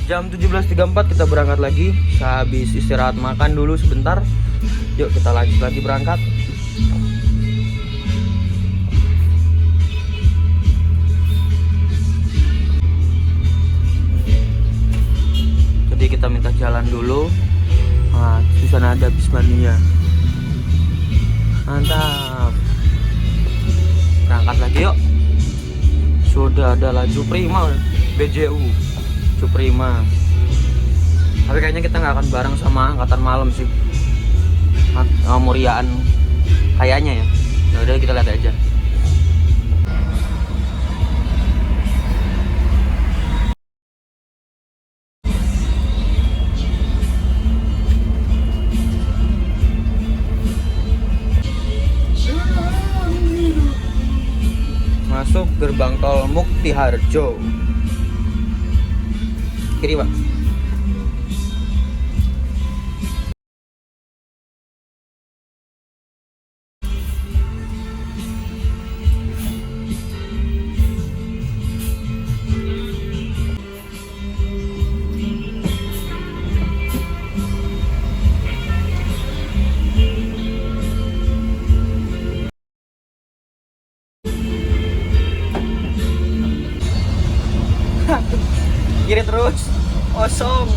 Jam 17.34 kita berangkat lagi. Habis istirahat makan dulu sebentar. Yuk kita lanjut lagi berangkat. Jadi kita minta jalan dulu. Nah, di sana ada Bismania. Mantap. Berangkat lagi yuk. Sudah ada laju prima BJU Suprema. Tapi kayaknya kita nggak akan bareng sama angkatan malam sih. Muriaan kayaknya ya. Ya udah kita lihat aja. Masuk gerbang tol Muktiharjo. Kiri Pak. Kiri terus, kosong.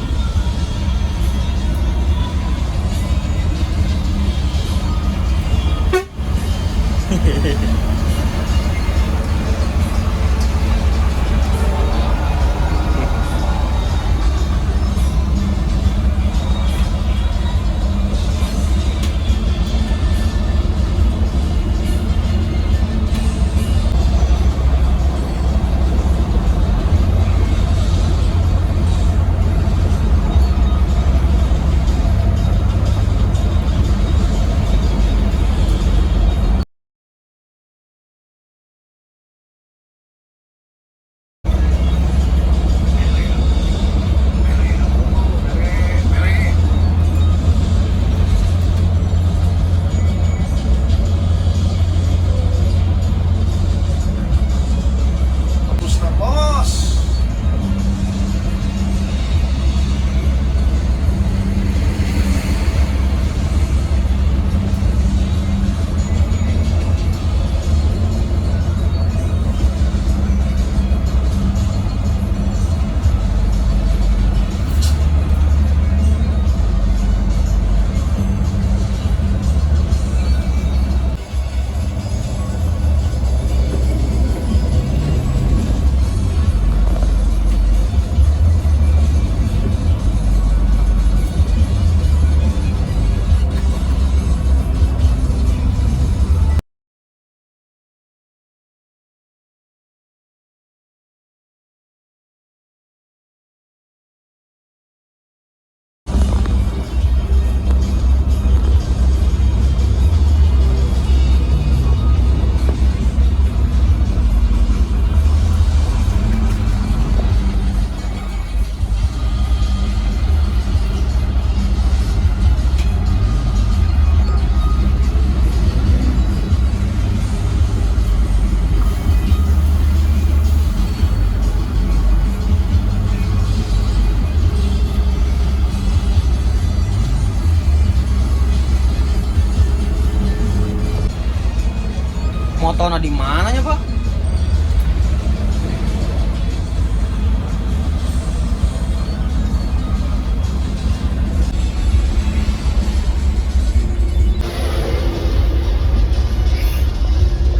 motornya di mananya, Pak?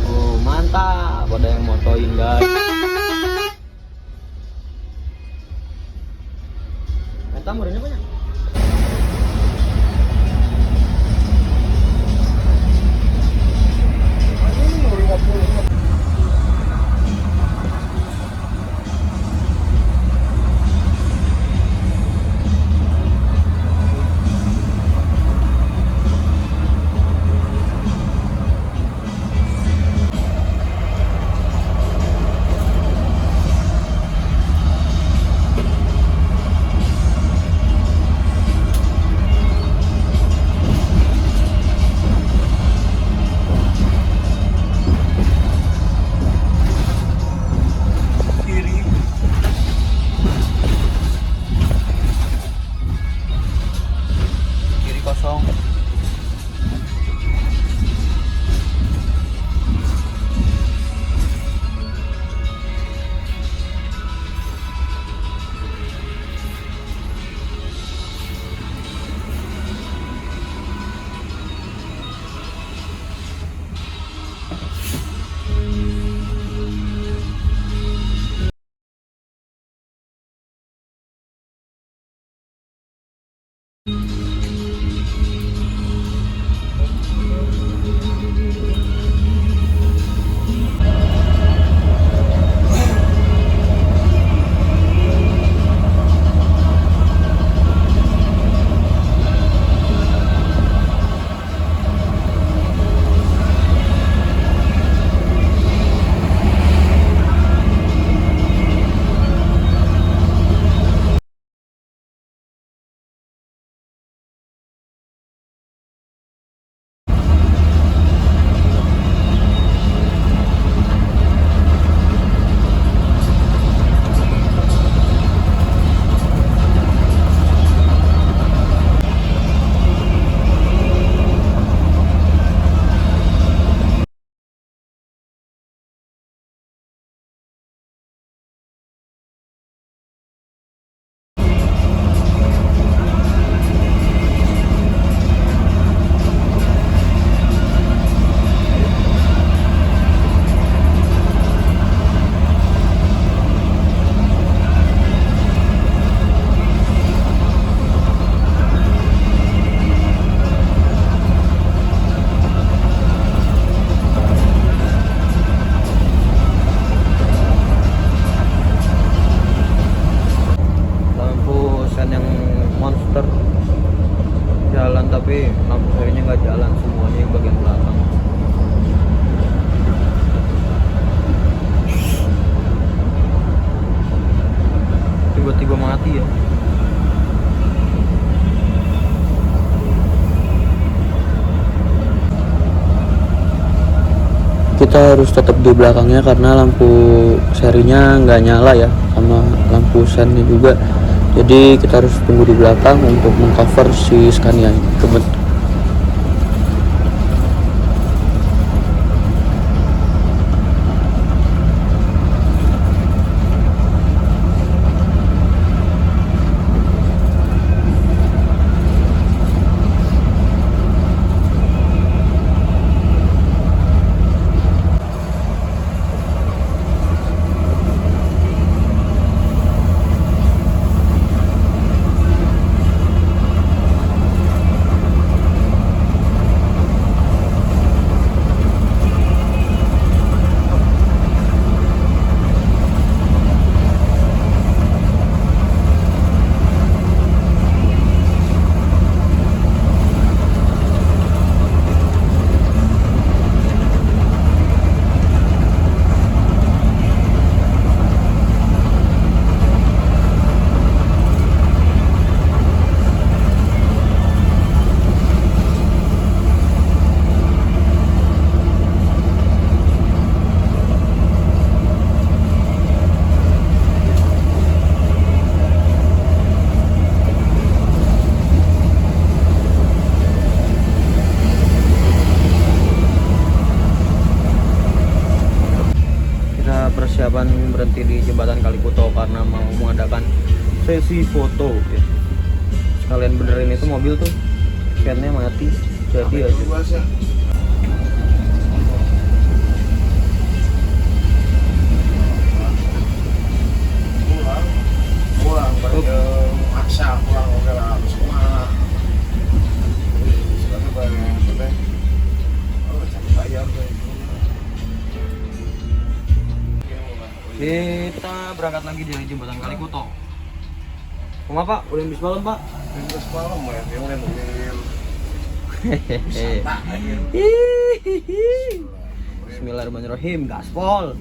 Oh, mantap. Ada yang motoin, guys. Eta murahnya banyak. Kiri kosong. Monster jalan, tapi lampu serinya nggak jalan semuanya yang bagian belakang. Tiba-tiba mati ya. Kita harus tetap di belakangnya karena lampu serinya nggak nyala ya, sama lampu sennya juga. Jadi kita harus tunggu di belakang untuk mengcover si Scania ini. persiapan berhenti di jembatan Kalikuto karena mau mengadakan sesi foto ya. Sekalian benerin itu mobil tuh fan-nya mati, jadi aja. Pulang bareng maksa pulang oke lah semua. Sekarang bareng capek bayar Kita berangkat lagi dari jembatan Kalikuto. Kuma Pak, udah bis malam Pak. Terus malam ya, yang mulai mobil. Bismillahirrahmanirrahim, gaspol.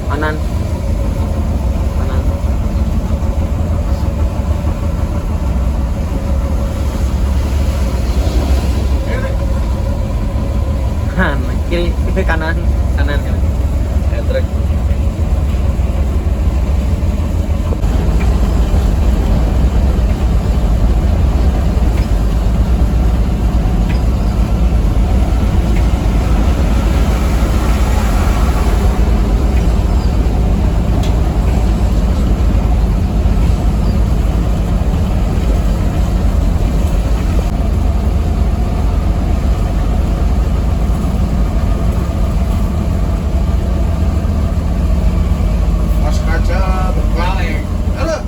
Kanan. Kanan. Kanan, kiri, kanan, kanan. Truk. mas kaca berbalik. Halo,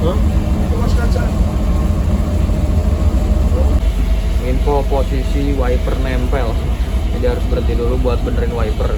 Huh? mas kaca. Info posisi wiper nempel. Jadi harus berhenti dulu buat benerin wiper.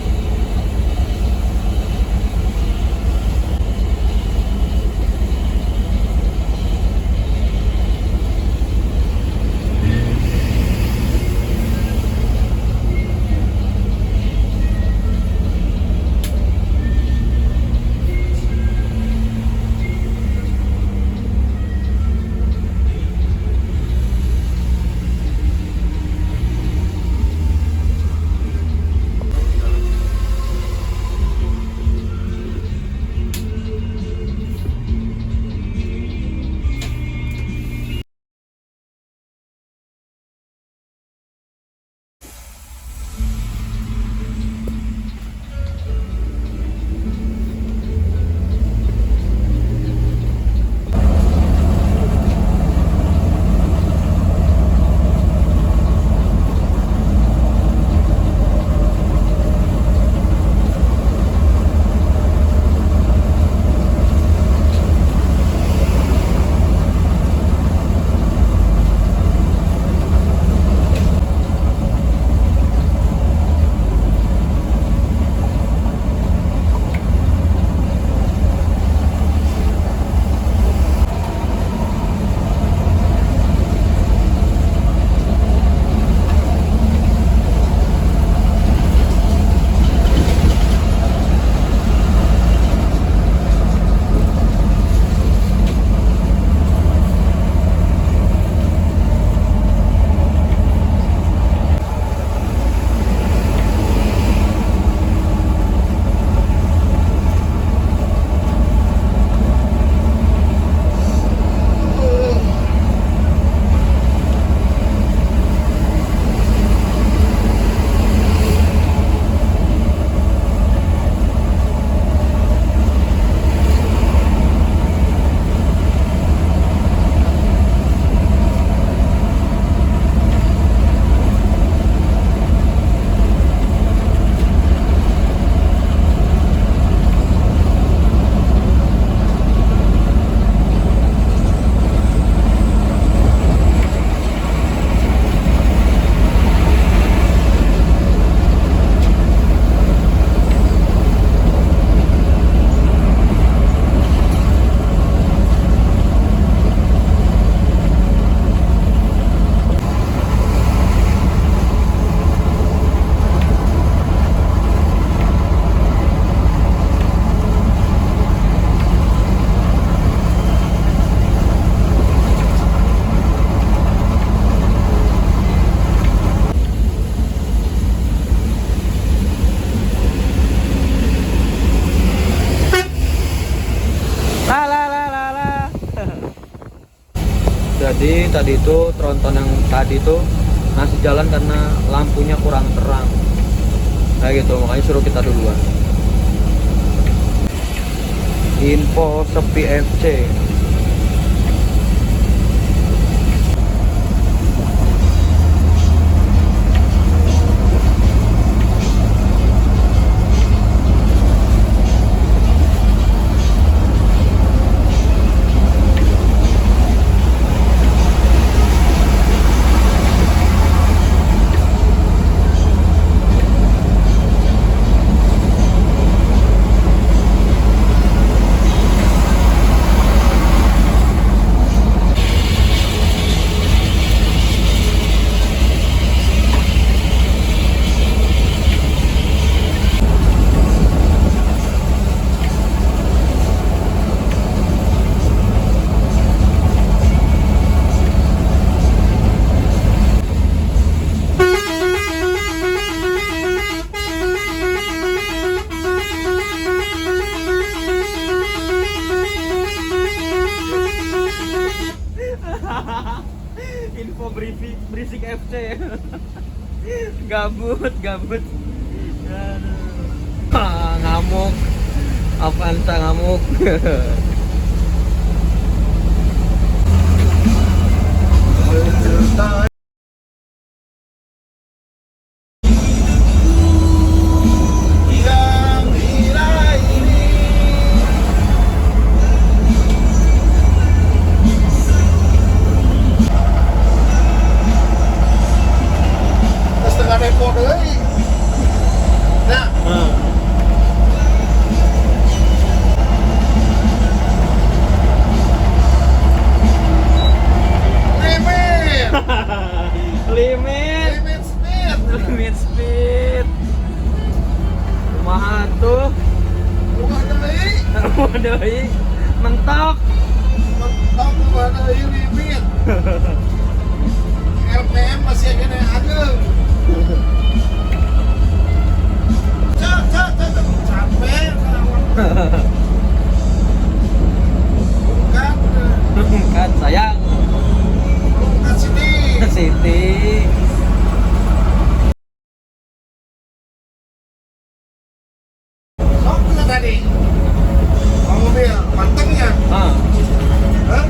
Jadi tadi itu tronton yang tadi itu ngasih jalan karena lampunya kurang terang. Kayak gitu, makanya suruh kita duluan. Info sepi FC. Info berisik FC. Gabut. Aduh. Ngamuk. Avanza ngamuk. Setengah repot deui. Nah, limit. Limit. Limit speed. Limit speed. Kumaha tuh? Bukan deui. Deui mentok. Mentok bukan deui limit. RPM masih gini ageng. Capek. Kan sayang. Bukan sini. Siti. Sok tuh tadi. Mobil mantengnya. Ah. Hah?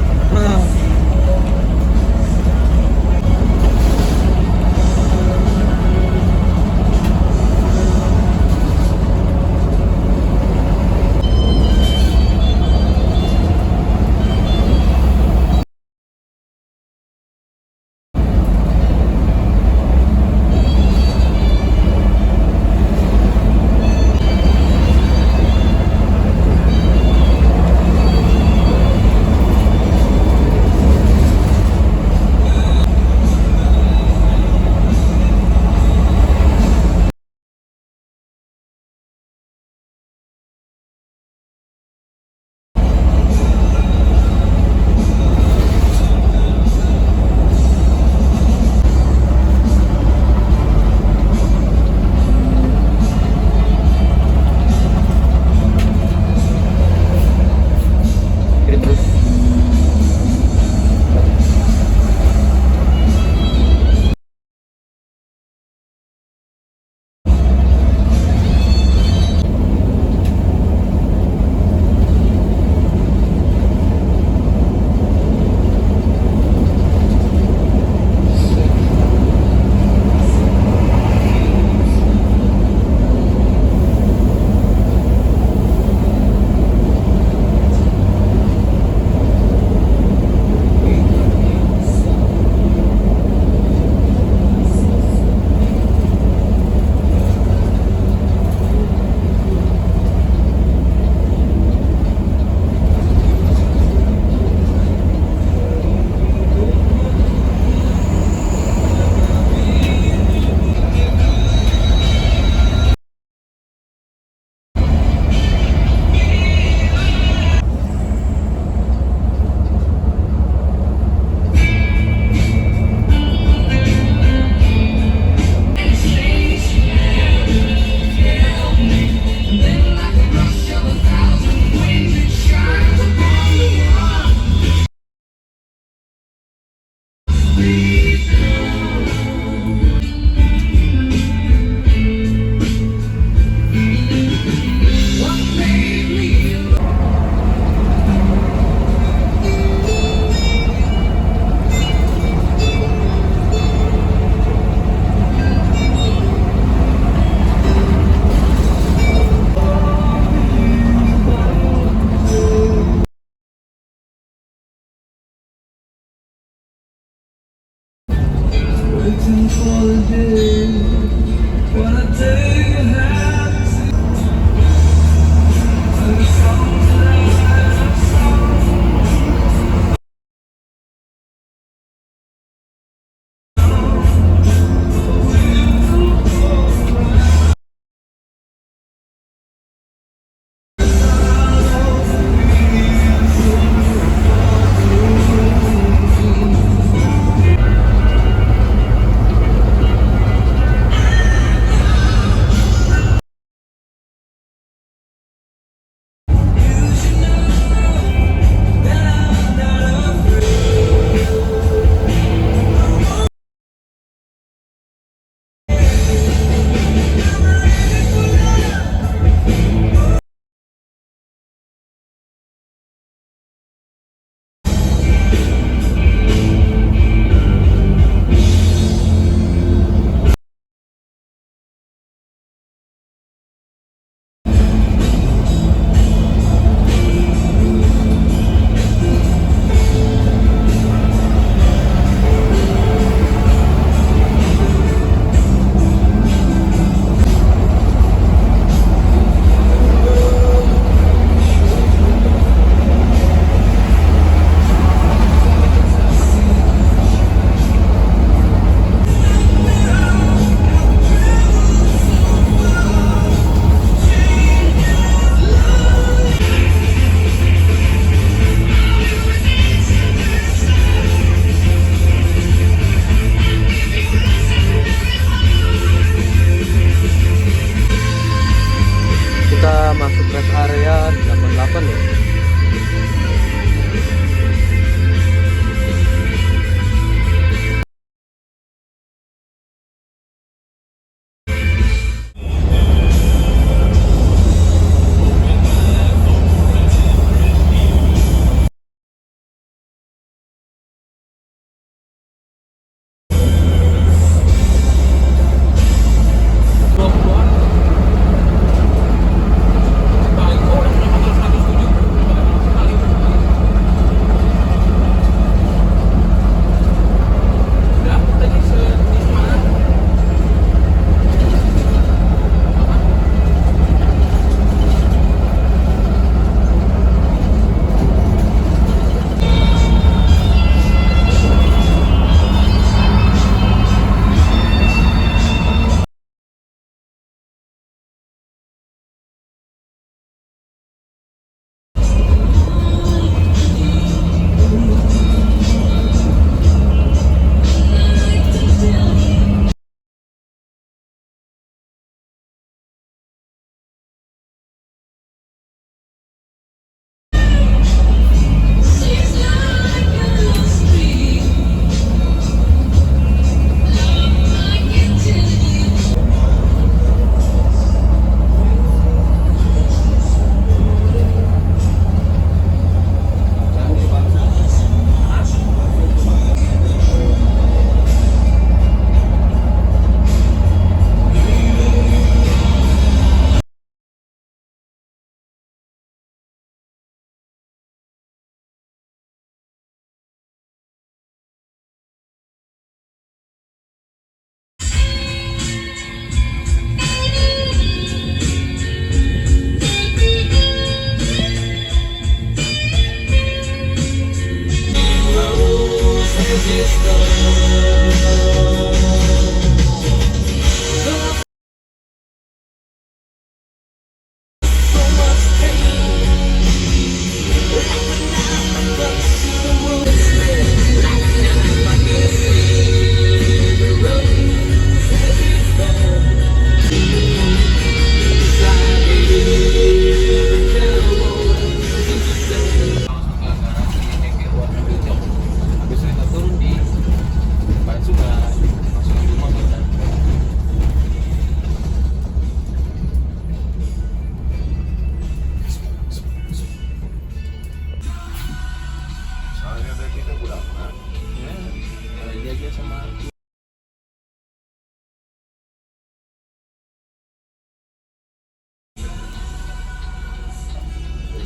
Kita masuk rest area 88 ya.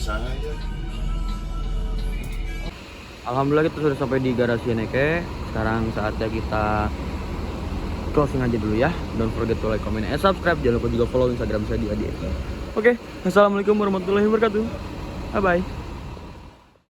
biasa aja. Alhamdulillah kita sudah sampai di garasi Neke. Sekarang saatnya kita closing aja dulu ya. Don't forget to like, comment, and subscribe. Jangan lupa juga follow Instagram saya di Adi. Oke, assalamualaikum warahmatullahi wabarakatuh. Bye bye.